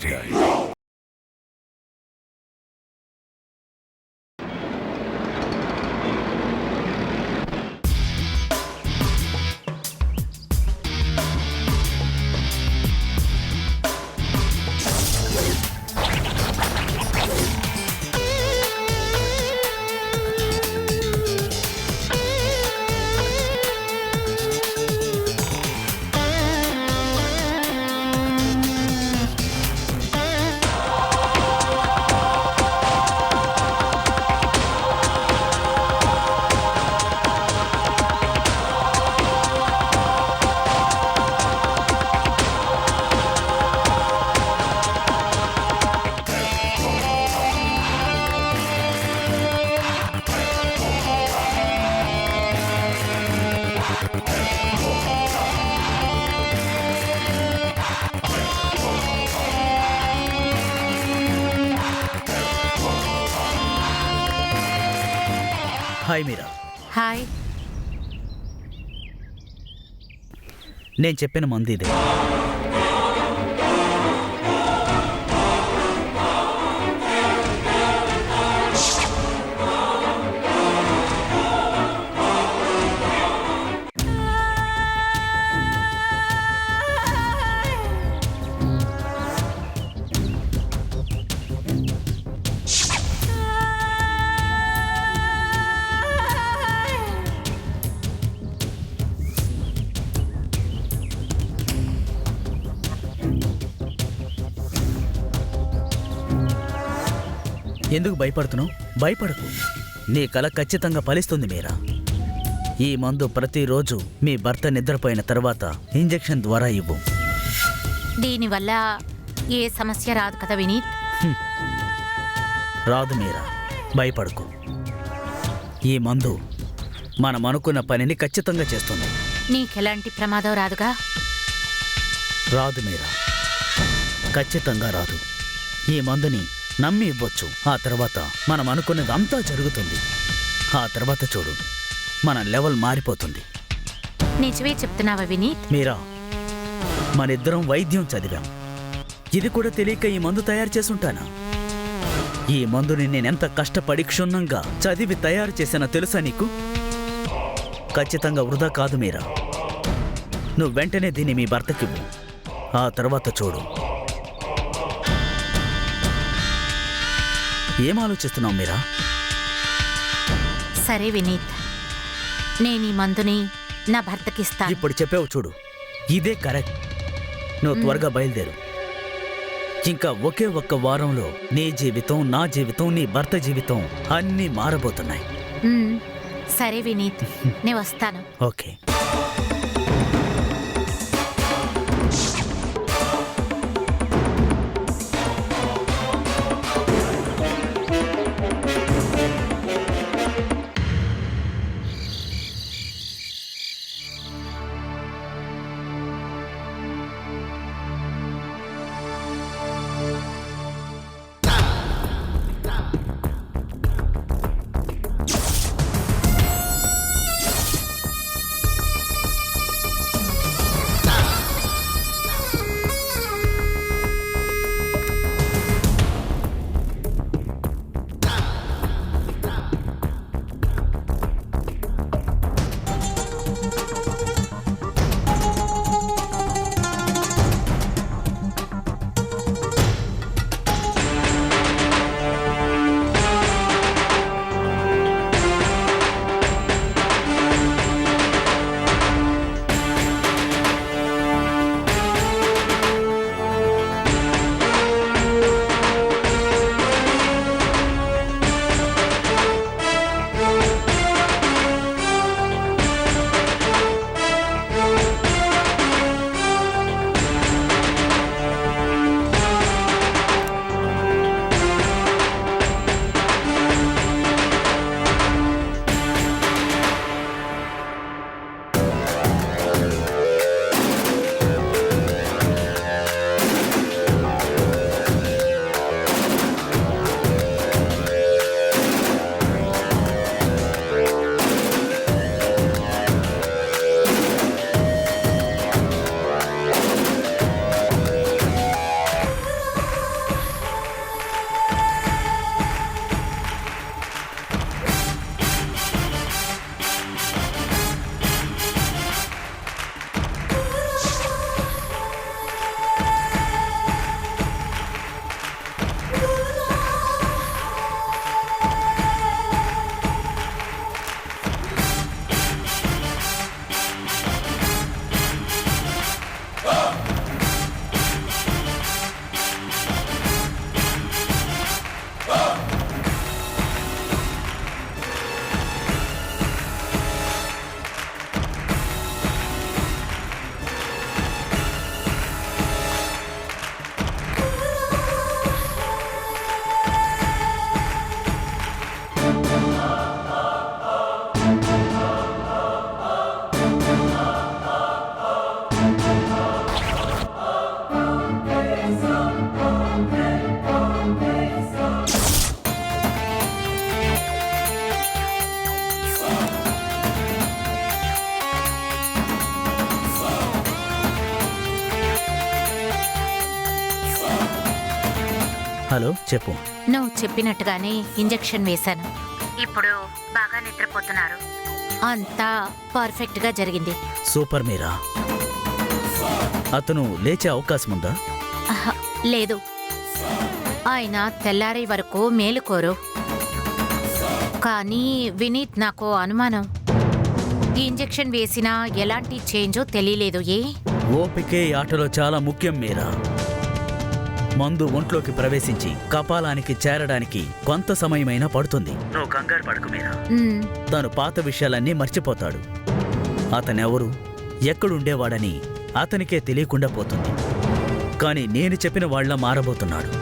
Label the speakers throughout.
Speaker 1: Dairy.
Speaker 2: Hi మీరా.
Speaker 3: Hi.
Speaker 2: నేను చెప్పిన మందు ఇదే. ఎందుకు భయపడుతున్నావు? భయపడకు. నీ కల ఖచ్చితంగా ఫలిస్తుంది మీరా. ఈ మందు ప్రతిరోజు మీ భర్త నిద్రపోయిన తర్వాత ఇంజెక్షన్ ద్వారా ఇవ్వు.
Speaker 3: దీనివల్ల ఏ సమస్య రాదు కదా వినీత్?
Speaker 2: రాదు మీరా, భయపడకు. ఈ మందు మనం అనుకున్న పనిని ఖచ్చితంగా చేస్తుంది.
Speaker 3: నీకెలాంటి ప్రమాదం రాదుగా?
Speaker 2: రాదు మీరా, ఖచ్చితంగా రాదు. ఈ మందుని నమ్మి ఇవ్వచ్చు. ఆ తర్వాత మనం అనుకున్నది అంతా జరుగుతుంది. ఆ తర్వాత చూడు, మన లెవెల్ మారిపోతుంది.
Speaker 3: నిజమే చెప్తున్నావా వినీత్?
Speaker 2: మీరా, మనిద్దరం వైద్యం చదివాం. ఇది కూడా తెలియక ఈ మందు తయారు చేసుంటానా? ఈ మందుని నేనెంత కష్టపడి క్షుణ్ణంగా చదివి తయారు చేశానో తెలుసా నీకు? ఖచ్చితంగా వృధా కాదు మీరా. నువ్వు వెంటనే దీన్ని మీ భర్తకివ్వు. ఆ తర్వాత చూడు. ఏం ఆలోచిస్తున్నావు మీరా?
Speaker 3: సరే వినీత్, నేను ఈ మందుని నా భర్తకిస్తాను.
Speaker 2: ఇప్పుడు చెప్పావు చూడు, ఇదే కరెక్ట్. నువ్వు త్వరగా బయలుదేరు. ఇంకా ఒకే ఒక్క వారంలో నీ జీవితం, నా జీవితం, నీ భర్త జీవితం అన్నీ మారబోతున్నాయి.
Speaker 3: సరే వినీత్, నేను వస్తాను.
Speaker 2: ఓకే. హలో, చెప్పు.
Speaker 3: నువ్వు చెప్పినట్టుగానే ఇంజెక్షన్ వేశాను. ఇప్పుడు బాగా నిద్రపోతున్నారు. అంతా పర్ఫెక్ట్ గా జరిగింది.
Speaker 2: సూపర్ మీరా. అతను లేచే అవకాశం ఉందా?
Speaker 3: అహ, లేదు. ఆయన తెల్లారే వరకు మేలుకోరు. కానీ వినీత్, నాకు అనుమానం. ఈ ఇంజెక్షన్ వేసినా ఎలాంటి చేంజో తెలియలేదు.
Speaker 2: ఓపికే ఈ ఆటలో చాలా ముఖ్యం మీరా. మందు ఒంట్లోకి ప్రవేశించి కపాలానికి చేరడానికి కొంత సమయమైనా పడుతుంది. నువ్వు కంగారు పడకు మీరా. తను పాత విషయాలన్నీ మర్చిపోతాడు. అతనెవరు, ఎక్కడుండేవాడని అతనికే తెలియకుండా పోతుంది. కానీ నేను చెప్పిన వాళ్ళ మారబోతున్నాడు.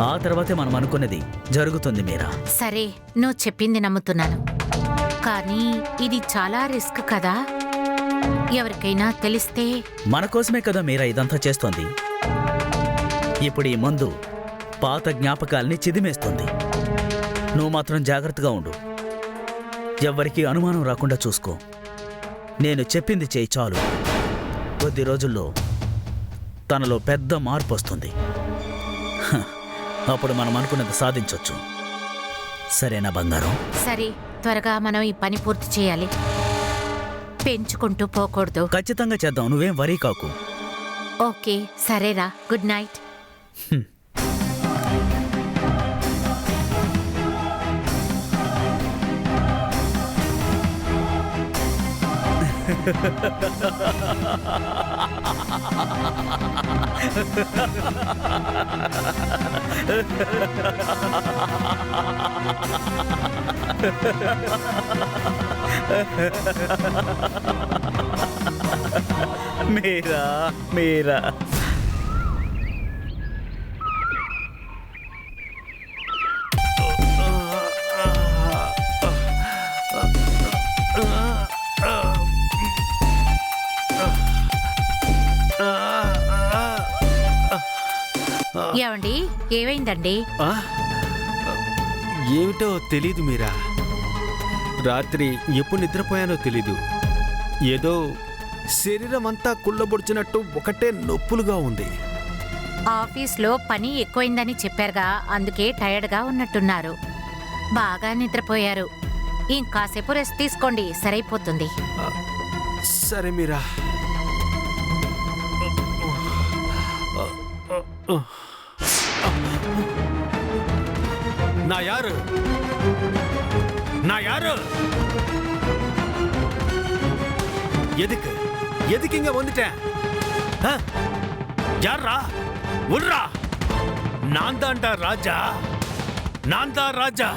Speaker 2: ఆ తర్వాతే మనం అనుకున్నది జరుగుతుంది మీరా.
Speaker 3: సరే, నువ్వు చెప్పింది నమ్ముతున్నాను. కానీ ఇది చాలా రిస్క్ కదా. ఎవరికైనా తెలిస్తే?
Speaker 2: మన కోసమే కదా మీరా ఇదంతా చేస్తోంది. ఇప్పుడు ఈ మందు పాత జ్ఞాపకాల్ని చిదిమేస్తుంది. నువ్వు మాత్రం జాగ్రత్తగా ఉండు. ఎవ్వరికీ అనుమానం రాకుండా చూసుకో. నేను చెప్పింది చేయి చాలు. కొద్ది రోజుల్లో తనలో పెద్ద మార్పు వస్తుంది. అప్పుడు మనం అనుకున్నది సాధించొచ్చు. సరేనా బంగారం?
Speaker 3: సరే, త్వరగా మనం ఈ పని పూర్తి చేయాలి. పెంచుకుంటూ పోకూడదు.
Speaker 2: ఖచ్చితంగా చేద్దాం, నువ్వేం వరీ కాకు.
Speaker 3: ఓకే, సరేరా. Good night.
Speaker 2: మీరా మీరా
Speaker 3: ఏమండి, ఏమైందండి?
Speaker 1: ఏమిటో తెలీదు మీరా. రాత్రి ఎప్పుడు నిద్రపోయానో తెలీదు. ఏదో శరీరం అంతా కుళ్ళబొడిచినట్టు ఒకటే నొప్పులుగా ఉంది.
Speaker 3: ఆఫీస్లో పని ఎక్కువైందని చెప్పారుగా, అందుకే టైర్డ్గా ఉన్నట్టున్నారు. బాగా నిద్రపోయారు. ఇంకాసేపు రెస్ట్ తీసుకోండి, సరైపోతుంది.
Speaker 1: సరే మీరా. நான் யாரு? நான் யாரு? எதுக்கு எதுக்கு இங்க வந்துட்டேன்? யாரா? உர்ரா! நான் தான்டா ராஜா. நான் தான் ராஜா.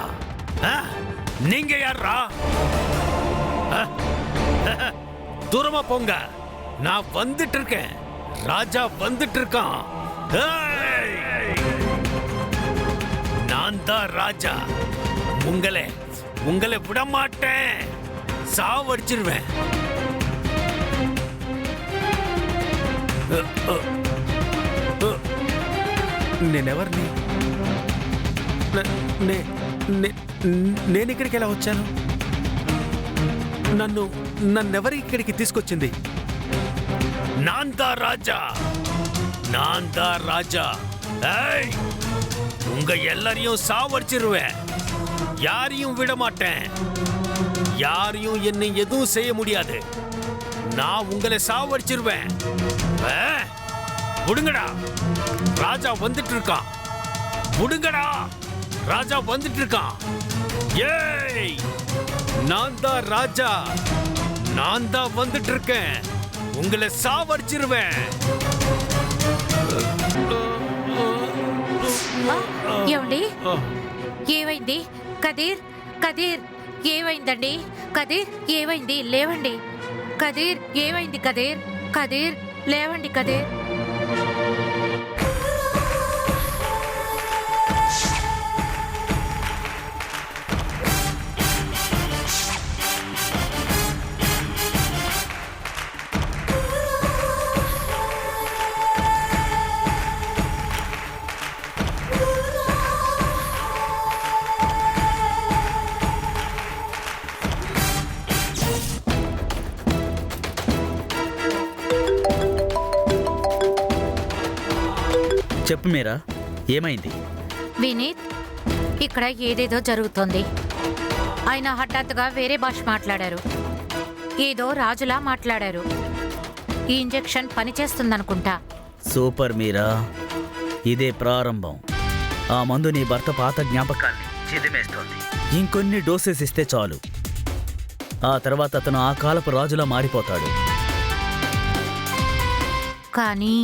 Speaker 1: நீங்க யாரா? தூரமா போங்க. நான் வந்துட்டு இருக்கேன். ராஜா வந்துட்டு இருக்கான். நான் தான் ராஜா. உங்களை விட மாட்டேன். சாவடிச்சிருவேன். నేనెవరిని? నేను ఇక్కడికి ఎలా వచ్చాను? నన్నెవరి ఇక్కడికి తీసుకొచ్చింది? నాందా రాజా. நான்தா ராஜா. ஏய், உங்க எல்லாரையும் சாவடிச்சிருவேன். யாரையும் விட மாட்டேன். யாரையும் என்னை எதுவும் செய்ய முடியாது. நான் உங்களை சாவடிச்சிருவேன். புடுங்கடா, ராஜா வந்துட்டு இருக்கான். புடுங்கடா, ராஜா வந்துட்டு இருக்கான். ஏய், நான் தான் ராஜா. நான் தான் வந்துட்டு இருக்கேன். உங்களை சாவடிச்சிருவேன்.
Speaker 3: ఏమండి, ఏమైంది? కదీర్, కదీర్, ఏమైందండి? కదీర్, ఏమైంది? లేవండి. కదీర్, ఏమైంది? కదీర్, కదీర్, లేవండి. కదీర్,
Speaker 2: చెప్పు మీరా, ఏమైంది?
Speaker 3: వినీత్, ఇక్కడ ఏదేదో జరుగుతోంది. ఆయన హఠాత్తుగా వేరే భాష మాట్లాడారు. ఏదో రాజులా మాట్లాడారు. ఈ ఇంజెక్షన్ పనిచేస్తుందనుకుంటా.
Speaker 2: సూపర్ మీరా, ఇదే ప్రారంభం. ఆ మందు నీ భర్త పాత జ్ఞాపకాన్ని చిదిమేస్తోంది. ఇంకొన్ని డోసెస్ ఇస్తే చాలు. ఆ తర్వాత అతను ఆ కాలపు రాజులా మారిపోతాడు.
Speaker 3: కానీ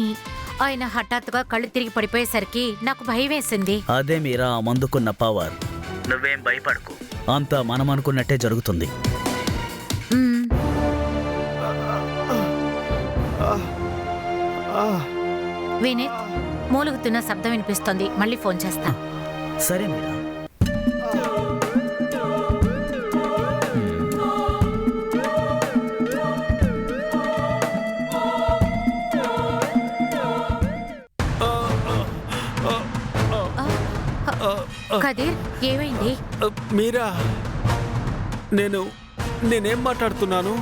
Speaker 3: ఆయన హఠాత్తుగా కళ్ళు తిరిగి పడిపోయేసరికి నాకు భయం వేసింది.
Speaker 2: అదే మీరా ఆ మందుకున్న పవర్. నువ్వేం భయపడకు, అంతా మనం అనుకున్నట్టే జరుగుతుంది.
Speaker 3: మ్మ్. వినీత్, మూలుగుతున్న శబ్దం వినిపిస్తోంది. మళ్ళీ ఫోన్ చేస్తా.
Speaker 2: సరే మీరా.
Speaker 3: కదీర్, ఏమైంది?
Speaker 1: మీరా, నేనేం మాట్లాడుతున్నాను?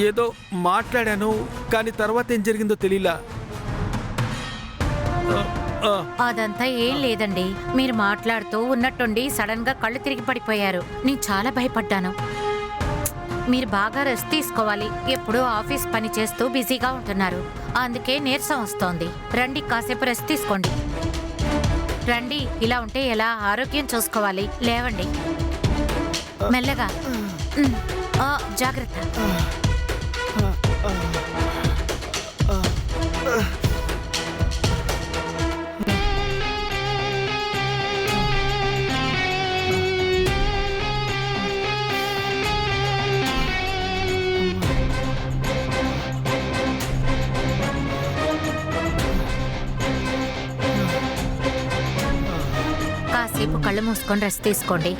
Speaker 1: ఏదో మాట్లాడాను, కానీ తర్వాత ఏం జరిగిందో తెలియలా.
Speaker 3: అదంతా ఏం లేదండి. మీరు మాట్లాడుతూ ఉన్నట్టుండి సడన్ గా కళ్ళు తిరిగి పడిపోయారు. నేను చాలా భయపడ్డాను. మీరు బాగా రెస్ట్ తీసుకోవాలి. ఎప్పుడూ ఆఫీస్ పని చేస్తూ బిజీగా ఉంటున్నారు, అందుకే నీరసం వస్తోంది. రండి, కాసేపు రెస్ట్ తీసుకోండి. రండి, ఇలా ఉంటే ఎలా? ఆరోగ్యం చూసుకోవాలి. లేవండి, మెల్లగా. జాగ్రత్త. కాసేపు కళ్ళు మూసుకొని రెస్ట్ తీసుకోండి.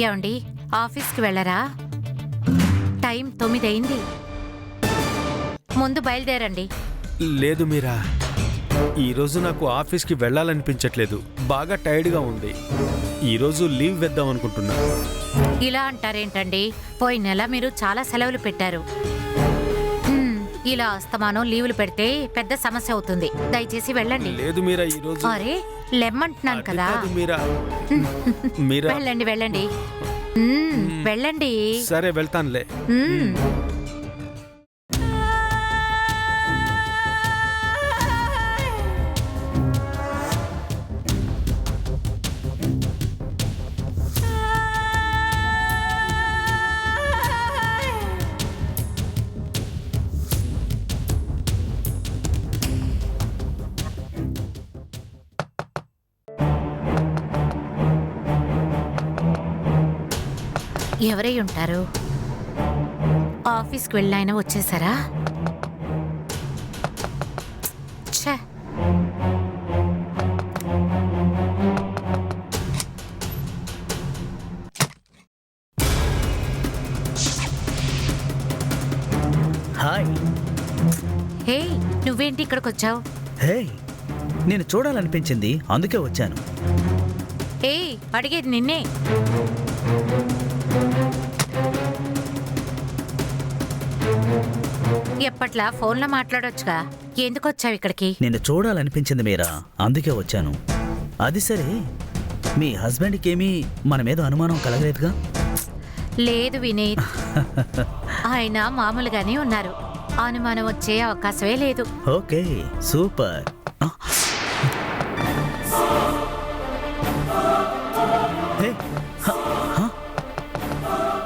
Speaker 3: ఏమండి, ఆఫీస్కి వెళ్ళరా? టైం 9 అయింది. ముందు బయలుదేరండి.
Speaker 1: లేదు మీరా, ఈరోజు నాకు ఆఫీస్కి వెళ్ళాలనిపించట్లేదు. బాగా టైర్డ్గా ఉంది. ఈరోజు లీవ్ వేద్దాం అనుకుంటున్నా.
Speaker 3: ఇలా అంటారేంటండి? పోయిన నెల మీరు చాలా సెలవులు పెట్టారు. ఇలా అస్తమానం లీవులు పెడితే పెద్ద సమస్య అవుతుంది. దయచేసి వెళ్ళండి.
Speaker 1: లేదు మీరా, ఈరోజు
Speaker 3: అరే లెమ్మంటున్నాను కదా.
Speaker 1: మీరా,
Speaker 3: వెళ్ళండి వెళ్ళండి. వెళ్ళండి.
Speaker 1: సరే వెళ్తానులే.
Speaker 3: ఎవరై ఉంటారు? ఆఫీస్కి వెళ్ళాయన వచ్చేసారా? ఛే,
Speaker 2: హాయ్.
Speaker 3: హే, నువ్వేంటి ఇక్కడికి వచ్చావు?
Speaker 2: హే, నేను చూడాలనిపించింది, అందుకే వచ్చాను.
Speaker 3: ఏ, అడిగేది నిన్నే. ఎప్పట్లా ఫోన్లో మాట్లాడొచ్చుగా, ఎందుకు వచ్చావు ఇక్కడికి?
Speaker 2: నేను చూడాలనిపించింది మీరా, అందుకే వచ్చాను. అది సరే, మీ హస్బెండ్కి ఏమీ మన మీద అనుమానం కలగలేదుగా?
Speaker 3: లేదు వినీత్, ఆయన మామూలుగానే ఉన్నారు. అనుమానం వచ్చే అవకాశమే లేదు.
Speaker 2: Okay, super.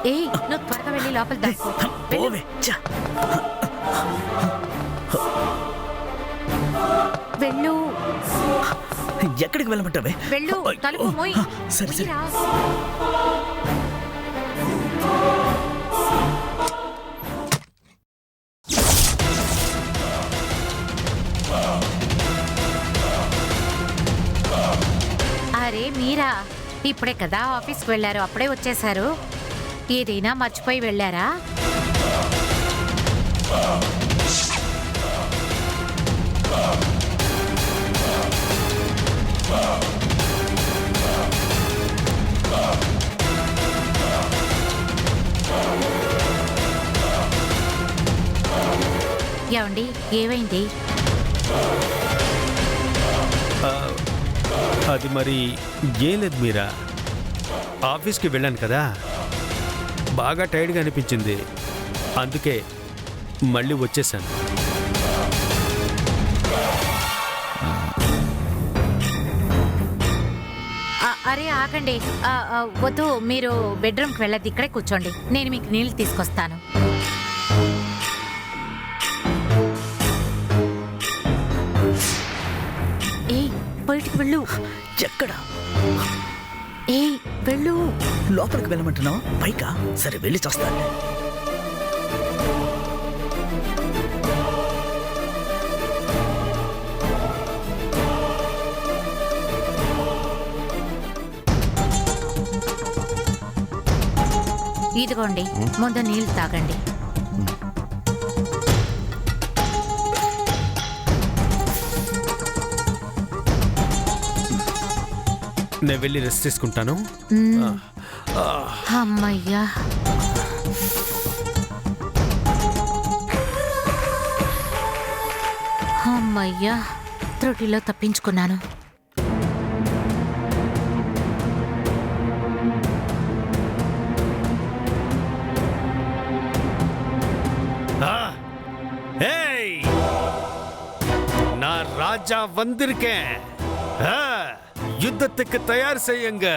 Speaker 3: ఏయ్, నువ్వు త్వరగా వెళ్ళి లోపల దాక్కో. వెళ్ళు. వెళ్ళు.
Speaker 2: ఎక్కడికి వెళ్ళమంటావే?
Speaker 3: వెళ్ళు, తలుపు మూయ్.
Speaker 2: సరే సరే.
Speaker 3: మూయిరా. అరే మీరా, ఇప్పుడే కదా ఆఫీస్కి వెళ్ళారు, అప్పుడే వచ్చేసారు. ఏదైనా మర్చిపోయి వెళ్ళారా? ఏమండి, ఏమైంది?
Speaker 1: ఆ, అది మరి ఏం లేదు మీరా. ఆఫీస్కి వెళ్ళాను కదా, బాగా టైర్డ్గా అనిపించింది, అందుకే మళ్ళీ వచ్చేసాను.
Speaker 3: అరే ఆగండి, వద్దు, మీరు బెడ్రూమ్కి వెళ్ళద్దు, ఇక్కడే కూర్చోండి, నేను మీకు నీళ్ళు తీసుకొస్తాను. ఏయ్, బయటికి వెళ్ళు.
Speaker 2: ఎక్కడ?
Speaker 3: ఏయ్, వెళ్ళు.
Speaker 2: లోపలికి వెళ్ళమంటున్నావా? పైకా? సరే, వెళ్ళి చూస్తాను.
Speaker 3: ఇదిగోండి, ముందు నీళ్ళు తాగండి.
Speaker 1: నేను వెళ్ళి రెస్ట్ తీసుకుంటాను.
Speaker 3: అమ్మయ్యా, అమ్మయ్యా, త్రుటిలో తప్పించుకున్నాను.
Speaker 1: நான் ராஜா வந்திருக்கேன். யுத்தத்துக்கு தயார் செய்யுங்க.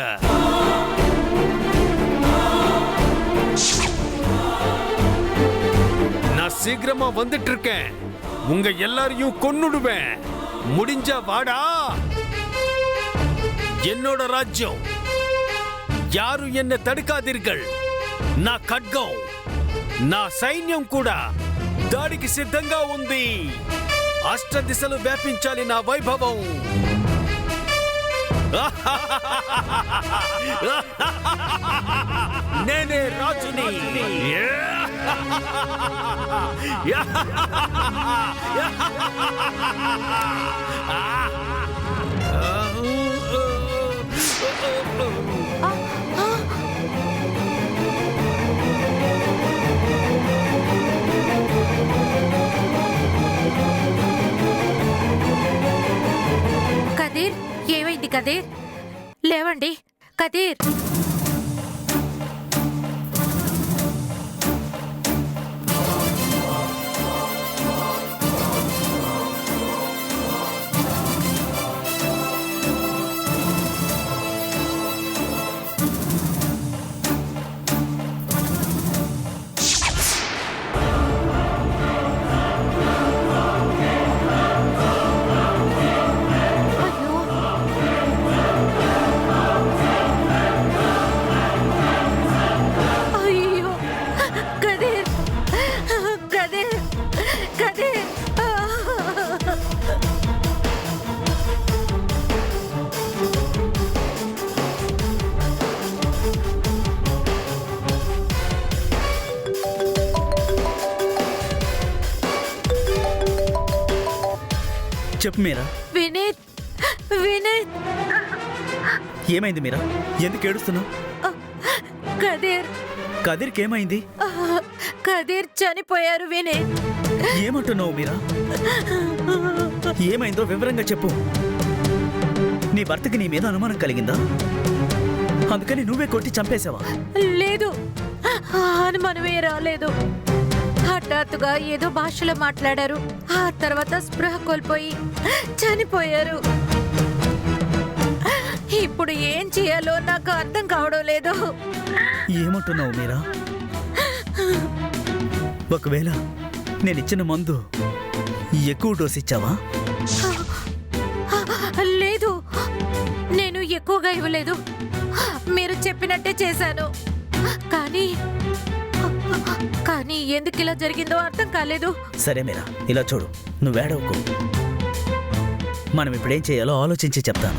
Speaker 1: நான் சீக்கிரமா வந்துட்டு இருக்கேன். உங்க எல்லாரையும் கொன்னுடுவேன். முடிஞ்ச வாடா. என்னோட ராஜ்யம், யாரும் என்ன தடுக்காதீர்கள். నా ఖడ్గం, నా సైన్యం కూడా దాడికి సిద్ధంగా ఉంది. అష్ట దిశలు వ్యాపించాలి నా వైభవం. నేనే రాజుని.
Speaker 3: కదీర్, ఏమైంది కదీర్? లేవండి కదీర్.
Speaker 2: చెప్పు మీరా.
Speaker 3: వినీత్, వినీత్,
Speaker 2: ఏమైంది మీరా? ఎందుకు ఏడుస్తున్నావు?
Speaker 3: కదీర్,
Speaker 2: కదీర్కి ఏమైంది?
Speaker 3: కదీర్ చనిపోయారు వినీత్.
Speaker 2: ఏమంటున్నావు మీరా? ఏమైందో వివరంగా చెప్పు. నీ భర్తకి నీ మీద అనుమానం కలిగిందా? అందుకని నువ్వే కొట్టి చంపేశావా?
Speaker 3: లేదు, అనుమానమే రాలేదు. హఠాత్తుగా ఏదో భాషలో మాట్లాడారు. ఆ తర్వాత స్పృహ కోల్పోయి చనిపోయారు. ఇప్పుడు ఏం చేయాలో నాకు అర్థం కావడం లేదు.
Speaker 2: ఏమంటున్నావు మీరా? ఒకవేళ నేనిచ్చిన మందు ఎక్కువ డోస్ ఇచ్చావా?
Speaker 3: లేదు, నేను ఎక్కువగా ఇవ్వలేదు. మీరు చెప్పినట్టే చేశాను. కానీ ఎందుకు ఇలా జరిగిందో అర్థం కాలేదు.
Speaker 2: సరే మీరా, ఇలా చూడు, నువ్వేడవకు. మనం ఇప్పుడేం చేయాలో ఆలోచించి చెప్తాను.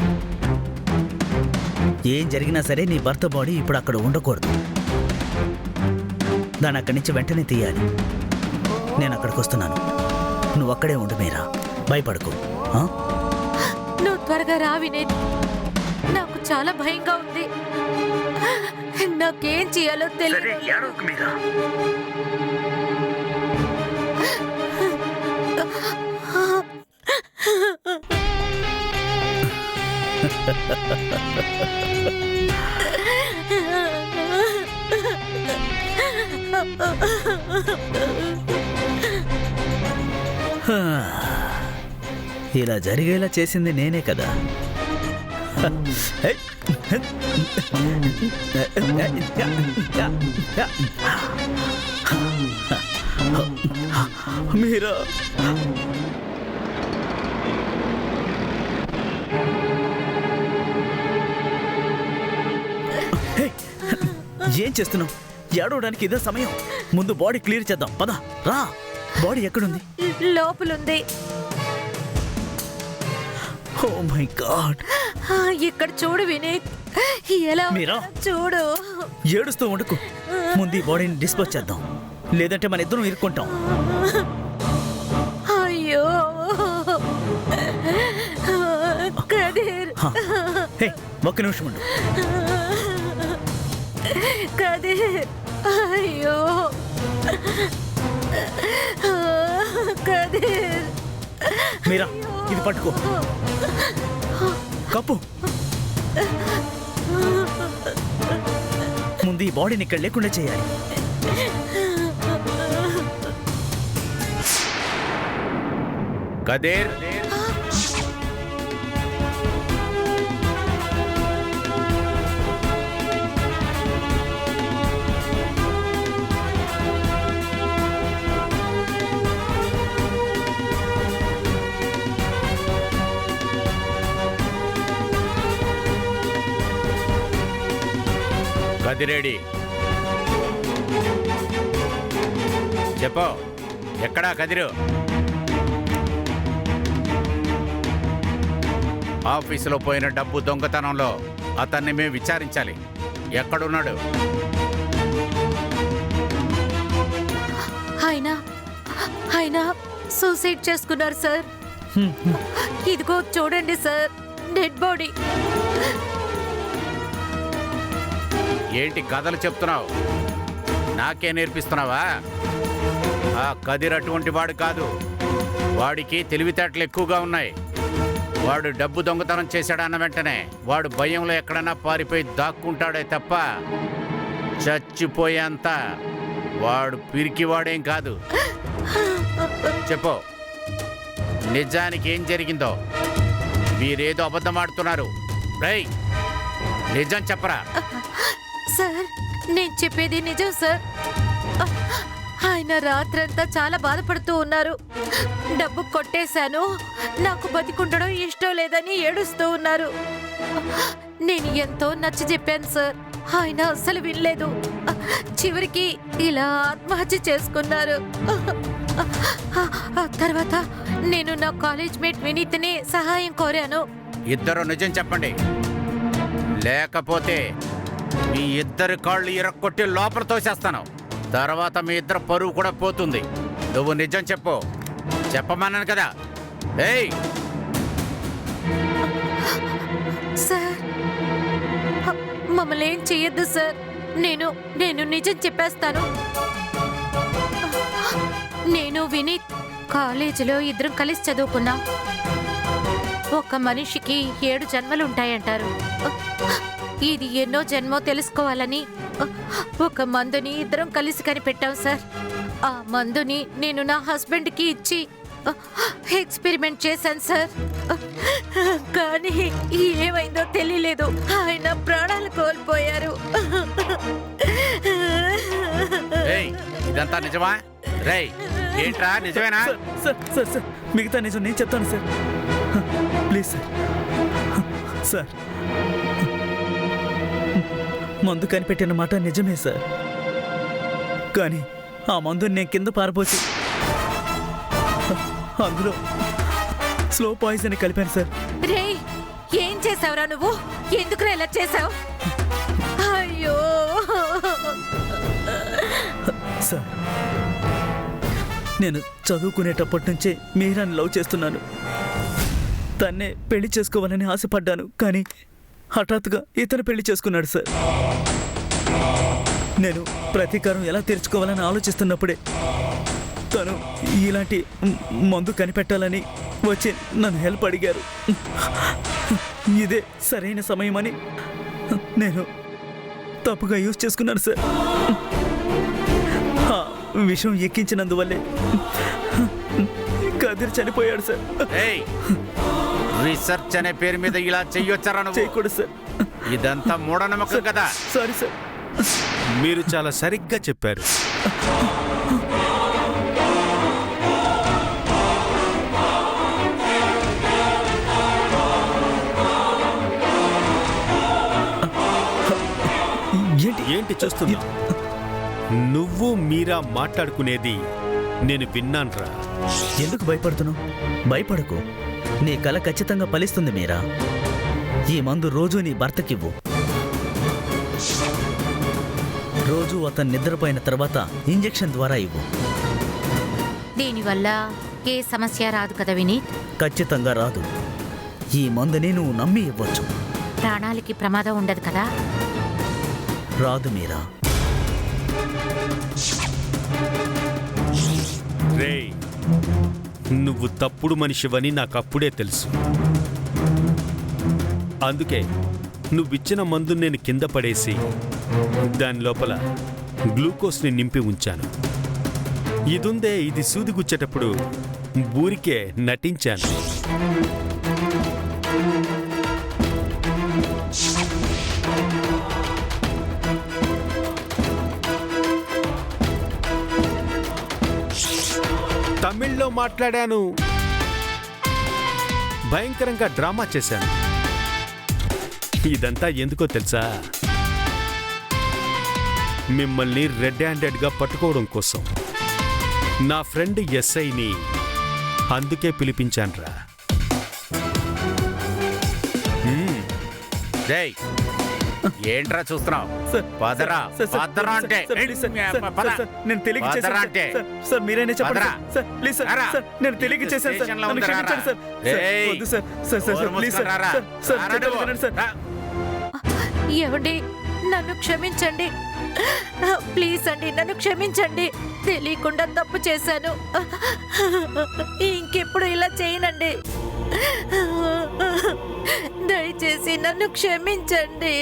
Speaker 2: ఏం జరిగినా సరే నీ భర్త బాడీ ఇప్పుడు అక్కడ ఉండకూడదు. దాన్ని అక్కడి నుంచి వెంటనే తీయాలి. నేను అక్కడికి వస్తున్నాను. నువ్వు అక్కడే ఉండు మీరా, భయపడకు. ఆ?
Speaker 3: నువ్వు త్వరగా రా వినీత్. నాకు చాలా భయంగా ఉంది. నాకేం చేయాలో తెలియదు.
Speaker 2: మీరా. ఇలా జరిగేలా చేసింది నేనే కదా. మీరా, ఏం చేస్తున్నావు? ఏడవడానికి ఇదే సమయం. ముందు బాడీ క్లియర్ చేద్దాం. పద రా. బాడీ ఎక్కడుంది?
Speaker 3: లోపలుంది.
Speaker 2: Oh my god.
Speaker 3: ఇక్కడ చూడు వినీత్, ఎలా
Speaker 2: మీరా?
Speaker 3: చూడు.
Speaker 2: ఏడుస్తూ ఉండకు. ముందు ఈ బాడీని డిస్పోజ్ చేద్దాం, లేదంటే మన ఇద్దరం ఇరుక్కుంటాం.
Speaker 3: అయ్యో కదీర్.
Speaker 2: హే, ఒక్క నిమిషం ఉండు.
Speaker 3: కదీర్, అయ్యో కదీర్.
Speaker 2: మీరా, ఇది పట్టుకో. కప్పు. ముందు ఈ బాడీని ఇక్కడ లేకుండా చేయాలి.
Speaker 1: కదీర్, కదిరేడి, చెప్పు, ఎక్కడా కదిరు? ఆఫీసులో పోయిన డబ్బు దొంగతనంలో అతన్ని మేము విచారించాలి. ఎక్కడున్నాడు?
Speaker 3: ఆయన సూసైడ్ చేసుకున్నారు సార్. ఇదిగో చూడండి సార్, డెడ్ బాడీ.
Speaker 1: ఏంటి కథలు చెప్తున్నావు? నాకే నేర్పిస్తున్నావా? ఆ కదిర్ అటువంటి వాడు కాదు. వాడికి తెలివితేటలు ఎక్కువగా ఉన్నాయి. వాడు డబ్బు దొంగతనం చేశాడన్న వెంటనే వాడు భయంలో ఎక్కడన్నా పారిపోయి దాక్కుంటాడే తప్ప చచ్చిపోయేంత వాడు పిరికివాడేం కాదు. చెప్పు, నిజానికి ఏం జరిగిందో? మీరేదో అబద్ధం ఆడుతున్నారు. రేయ్, నిజం చెప్పరా?
Speaker 3: సార్, నేను చెప్పేది నిజం సార్. ఆయన రాత్రంతా చాలా బాధపడుతూ ఉన్నారు. డబ్బు కొట్టేశాను, నాకు బతికుండడం ఇష్టం లేదని ఏడుస్తూ ఉన్నారు. నేను ఎంతో నచ్చ చెప్పాను సార్. ఆయన అస్సలు వినలేదు. చివరికి ఇలా ఆత్మహత్య చేసుకున్నారు. ఆ తర్వాత నేను నా కాలేజ్ మేట్ వినీత్ని సహాయం కోరాను.
Speaker 1: ఇద్దరు నిజం చెప్పండి, లేకపోతే మీ ఇద్దరి కాళ్ళు ఇరక్కొట్టి లోపల తోసేస్తాను. తర్వాత మీ ఇద్దరు పరువు కూడా పోతుంది. నువ్వు నిజం చెప్పు. చెప్పమన్నాను కదా. ఏయ్
Speaker 3: సార్, మమ్మల్ని ఏం చెయ్యొద్దు సార్. నేను నిజం చెప్పేస్తాను. నేను వినీత్ కాలేజీలో ఇద్దరం కలిసి చదువుకున్నాం. ఒక మనిషికి 7 జన్మలు ఉంటాయంటారు. ఇది ఎన్నో జన్మో తెలుసుకోవాలని ఒక మందుని ఇద్దరం కలిసి కనిపెట్టాం సార్. ఆ మందుని నేను నా హస్బెండ్కి ఇచ్చి ఎక్స్పెరిమెంట్ చేశాను సార్. కానీ ఏమైందో తెలియలేదు. ఆయన ప్రాణాలు కోల్పోయారు.
Speaker 1: ఇదంతా నిజమా? రేయ్, ఏంట్రా నిజమేనా?
Speaker 2: సార్ సార్ సార్, మిగతా నిజం నేను చెప్తాను సార్. Please sir. సార్, మందు కనిపెట్టిన మాట నిజమే సార్. కానీ ఆ మందుని నేను కింద పారపోసి అందులో స్లో పాయిజన్ కలిపాను సార్.
Speaker 3: రేయ్, ఏం చేసావురా నువ్వు? ఎందుకు ఇలా చేసావు? అయ్యో
Speaker 2: సార్, నేను చదువుకునేటప్పటి నుంచే మీరాని లవ్ చేస్తున్నాను. తన్నే పెళ్లి చేసుకోవాలని ఆశపడ్డాను, కానీ హఠాత్తుగా ఇతను పెళ్లి చేసుకున్నాడు సార్. నేను ప్రతీకారం ఎలా తీర్చుకోవాలని ఆలోచిస్తున్నప్పుడే తను ఇలాంటి మందు కనిపెట్టాలని వచ్చి నన్ను హెల్ప్ అడిగారు. ఇదే సరైన సమయమని నేను తప్పుగా యూజ్ చేసుకున్నాను సార్. ఆ విషయం ఎక్కించినందువల్లే కదిరి చనిపోయాడు సార్.
Speaker 1: ఏయ్, రీసెర్చ్ అనే పేరు మీద ఇలా చెయ్యొచ్చారా నువ్వు?
Speaker 2: చేయకూడదు సార్.
Speaker 1: ఇదంతా మూఢనమ్మకం కదా.
Speaker 2: Sorry sir.
Speaker 4: మీరు చాలా సరిగ్గా చెప్పారు. ఏంటి చూస్తున్నా? నువ్వు మీరా మాట్లాడుకునేది నేను విన్నాన్రా.
Speaker 2: ఎందుకు భయపడుతున్నావు? భయపడకు, నీ కల ఖచ్చితంగా ఫలిస్తుంది మీరా. ఈ మందు రోజు నీ భర్తకివ్వు. రోజు అతను నిద్రపోయిన తర్వాత ఇంజెక్షన్ ద్వారా ఇవ్వు.
Speaker 3: దీనివల్ల ఏ సమస్య రాదు కదా వినీత్?
Speaker 2: ఖచ్చితంగా రాదు. ఈ మందుని నువ్వు నమ్మి ఇవ్వచ్చు.
Speaker 3: ప్రాణాలకి ప్రమాదం ఉండదు కదా?
Speaker 2: రాదు మీరా.
Speaker 4: రేయ్, నువ్వు తప్పుడు మనిషివని నాకప్పుడే తెలుసు. అందుకే నువ్విచ్చిన మందు నేను కింద పడేసి దాని లోపల గ్లూకోజ్ని నింపి ఉంచాను. ఇదుందే, ఇది సూదిగుచ్చేటప్పుడు ఊరికే నటించాను. తమిళ్లో మాట్లాడాను, భయంకరంగా డ్రామా చేశాను. ఇదంతా ఎందుకో తెలుసా? మిమ్మల్ని రెడ్ హ్యాండెడ్గా పట్టుకోవడం కోసం. నా ఫ్రెండ్ ఎస్ఐని అందుకే పిలిపించాన్రా.
Speaker 1: రేయ్, ఏంట్రా చూస్తున్నావు?
Speaker 2: సార్,
Speaker 1: పదరా,
Speaker 2: సార్, సార్,
Speaker 1: పదరా అంటే.
Speaker 2: సార్, ప్లీజ్ సార్, సార్,
Speaker 1: పద.
Speaker 2: సార్, నేను తెలియక
Speaker 1: పదరా
Speaker 2: చేశాను
Speaker 1: అంటే.
Speaker 2: సార్. సార్, మీరైనా చెప్పండి
Speaker 1: పదరా.
Speaker 2: సార్. ప్లీజ్ సార్,
Speaker 1: రారా.
Speaker 2: సార్, నేను తెలియక చేశాను సార్.
Speaker 1: స్టేషన్లో
Speaker 2: నన్ను
Speaker 1: ఉందిరా,
Speaker 2: క్షమించండి సార్. సార్,
Speaker 1: ఏయ్,
Speaker 2: వద్దు sir. Sir, sir, sir, please sir.
Speaker 1: రారా.
Speaker 2: సార్, సార్,
Speaker 1: రారా
Speaker 2: చెప్పండి
Speaker 1: నువ్వు.
Speaker 2: వినండి సార్.
Speaker 1: రా.
Speaker 3: ఏమండి, నన్ను క్షమించండి. ప్లీజ్ అండి, నన్ను క్షమించండి. తెలియకుండా తప్పు చేశాను. ఇంకెప్పుడు ఇలా చేయనండి. దయచేసి నన్ను క్షమించండి.